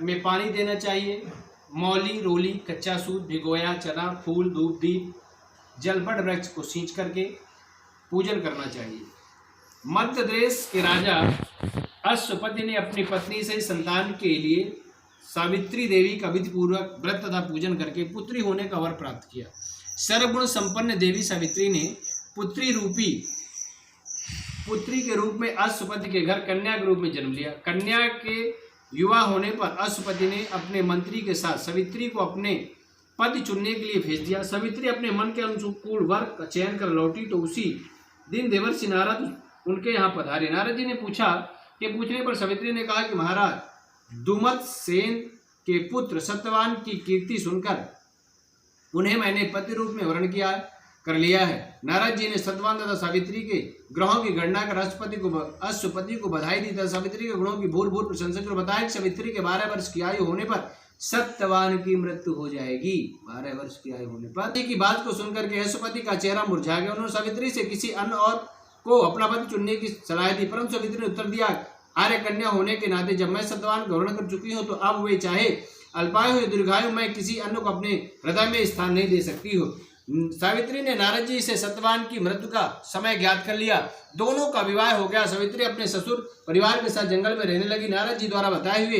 में पानी देना चाहिए। मौली, रोली, कच्चा सूत, भिगोया चना, फूल, धूप, दीप, जल बट वृक्ष को सींच करके पूजन करना चाहिए। मध्य देश के राजा अश्वपति ने अपनी पत्नी से संतान के लिए सावित्री देवी का विधिपूर्वक व्रत तथा पूजन करके पुत्री होने का वर प्राप्त किया। सर्वगुण संपन्न देवी सावित्री ने पुत्री के रूप में अश्वपति के घर कन्या के रूप में जन्म लिया। कन्या के युवा होने पर अश्वपति ने अपने मंत्री के साथ सावित्री को अपने पति चुनने के लिए भेज दिया। सावित्री अपने मन के अनुकूल वर का चयन कर लौटी तो उसी दिन देवर्षि नारद उनके यहाँ पधारे। नारद जी ने पूछने पर सावित्री ने कहा कि महाराज, दुमत सेन के पुत्र सत्यवान की कीर्ति सुनकर उन्हें मैंने पति रूप में वर्ण कर लिया है। नारद जी ने सत्यवान तथा सावित्री के ग्रहों की गणना कर अश्वपति को बधाई दी तथा सावित्री के गुणों की भूल प्रशंसा कर बताया कि सावित्री के 12 वर्ष की आयु होने पर सत्यवान की मृत्यु हो जाएगी। 12 वर्ष की आयु होने पर की बात को सुनकर के अश्वपति का चेहरा मुरझा गया। उन्होंने सावित्री से किसी अन्य और को अपना पति चुनने की सलाह दी, परंतु सावित्री ने उत्तर दिया, आर्य कन्या होने के नाते जब मैं सत्यवान का वर्ण कर चुकी हूँ तो अब वे चाहे अल्पायु या दीर्घायु मैं किसी अन्य को अपने हृदय में स्थान नहीं दे सकती हो। सावित्री ने नारद जी से सत्यवान की मृत्यु का समय ज्ञात कर लिया। दोनों का विवाह हो गया। सावित्री अपने ससुर परिवार के साथ जंगल में रहने लगी। नारद जी द्वारा बताए हुए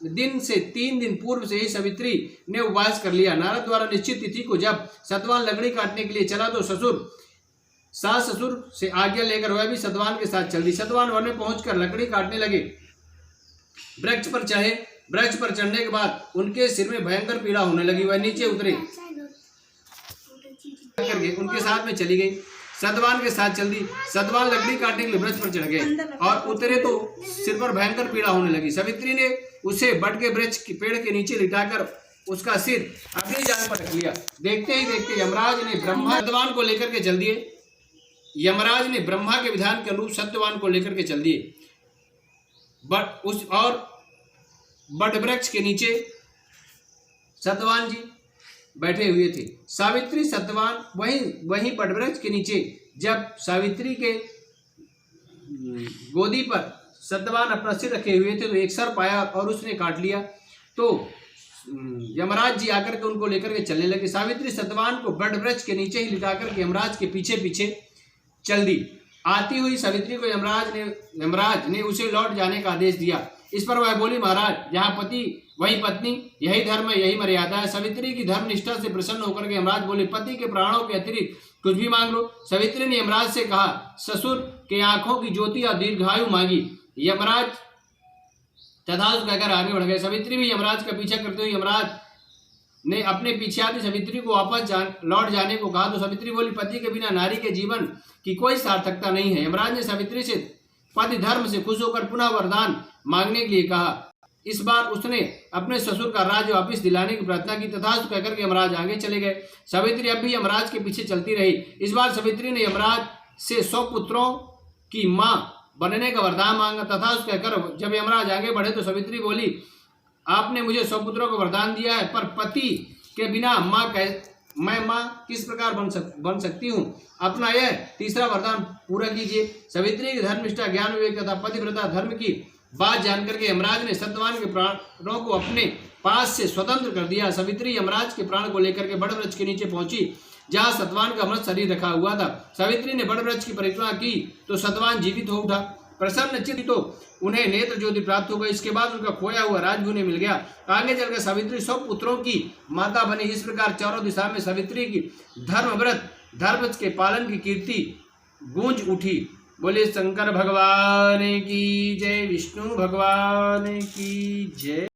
दिन से 3 दिन पूर्व से ही सावित्री ने उपवास कर लिया। नारद द्वारा निश्चित तिथि को जब सत्यवान लकड़ी काटने के लिए चला तो सास ससुर से आज्ञा लेकर वह भी सत्यवान के साथ चल दी। सत्यवान वन में पहुंचकर लकड़ी काटने लगे। वृक्ष पर चढ़ने के बाद उनके सिर में भयंकर पीड़ा होने लगी। वह नीचे उतरे करके उनके साथ में चली गई। सत्यवान के साथ चल दी। सत्यवान लकड़ी काटने के लिए वृक्ष पर चढ़ गए और उतरे तो सिर पर भयंकर पीड़ा होने लगी। सावित्री ने उसे बट के वृक्ष के पेड़ के नीचे लिटाकर उसका सिर अग्नि जाल पर रख लिया। देखते ही देखते यमराज ने सत्यवान को लेकर के चल दिए। यमराज ने ब्रह्मा के विधान के अनुरूप सत्यवान को लेकर के चल दिए। बट वृक्ष के नीचे सत्यवान जी बैठे हुए थे। सावित्री सत्यवान वहीं बटवृक्ष के नीचे जब सावित्री के गोदी पर सत्यवान अपना सिर रखे हुए थे तो एक सर्प आया और उसने काट लिया। तो यमराज जी आकर के उनको लेकर के चलने लगे। सावित्री सत्यवान को बटवृक्ष के नीचे ही लिटा कर के यमराज के पीछे पीछे चल दी। आती हुई सावित्री को यमराज ने उसे लौट जाने का आदेश दिया। इस पर वह बोली, महाराज, जहाँ पति वही पत्नी, यही धर्म है, यही मर्यादा है। सावित्री की धर्म निष्ठा से प्रसन्न होकर के यमराज बोले, पति के प्राणों के अतिरिक्त कुछ भी मांग लो। सावित्री ने यमराज से कहा, ससुर के आंखों की ज्योति और दीर्घायु मांगी। यमराज तथास्तु कहकर आगे बढ़ गए। सावित्री भी यमराज का पीछा करते हुए यमराज ने अपने पीछे आती सावित्री को वापस लौट जाने को कहा तो सावित्री बोली, पति के बिना नारी के जीवन की कोई सार्थकता नहीं है। यमराज ने सावित्री से पति धर्म से खुश होकर पुनः वरदान मांगने के लिए कहा। इस बार उसने अपने ससुर का राज्य वापिस दिलाने की प्रार्थना की। तथास्तु कहकर के यमराज आगे चले गए। सावित्री अब भी यमराज के पीछे चलती रही। इस बार सावित्री ने यमराज से 100 पुत्रों की मां बनने का वरदान मांगा। तथास्तु कहकर जब यमराज आगे बढ़े तो सावित्री बोली, आपने मुझे 100 पुत्रों का वरदान दिया है, पर पति के बिना मैं माँ किस प्रकार बन सकती हूँ? अपना यह तीसरा वरदान पूरा कीजिए। सावित्री की धर्मनिष्ठा, ज्ञान विवेक तथा पतिव्रता धर्म की बात जानकर के यमराज ने सत्यवान के प्राणों को अपने पास से स्वतंत्र कर दिया। सावित्री यमराज के प्राण को लेकर के बड़ वृक्ष के नीचे पहुंची जहां सत्यवान का अमृत शरीर रखा हुआ था। सावित्री ने बड़ वृक्ष की परिक्रमा की तो सत्यवान जीवित हो उठा। प्रसन्न चित्त तो उन्हें नेत्र ज्योति प्राप्त हो गई। इसके बाद उनका खोया हुआ राज उन्हें मिल गया। आगे चलकर सावित्री 100 पुत्रों की माता बनी। इस प्रकार चारों दिशा में सावित्री की धर्म के पालन की कीर्ति गूंज उठी। बोले शंकर भगवान की जय, विष्णु भगवान की जय।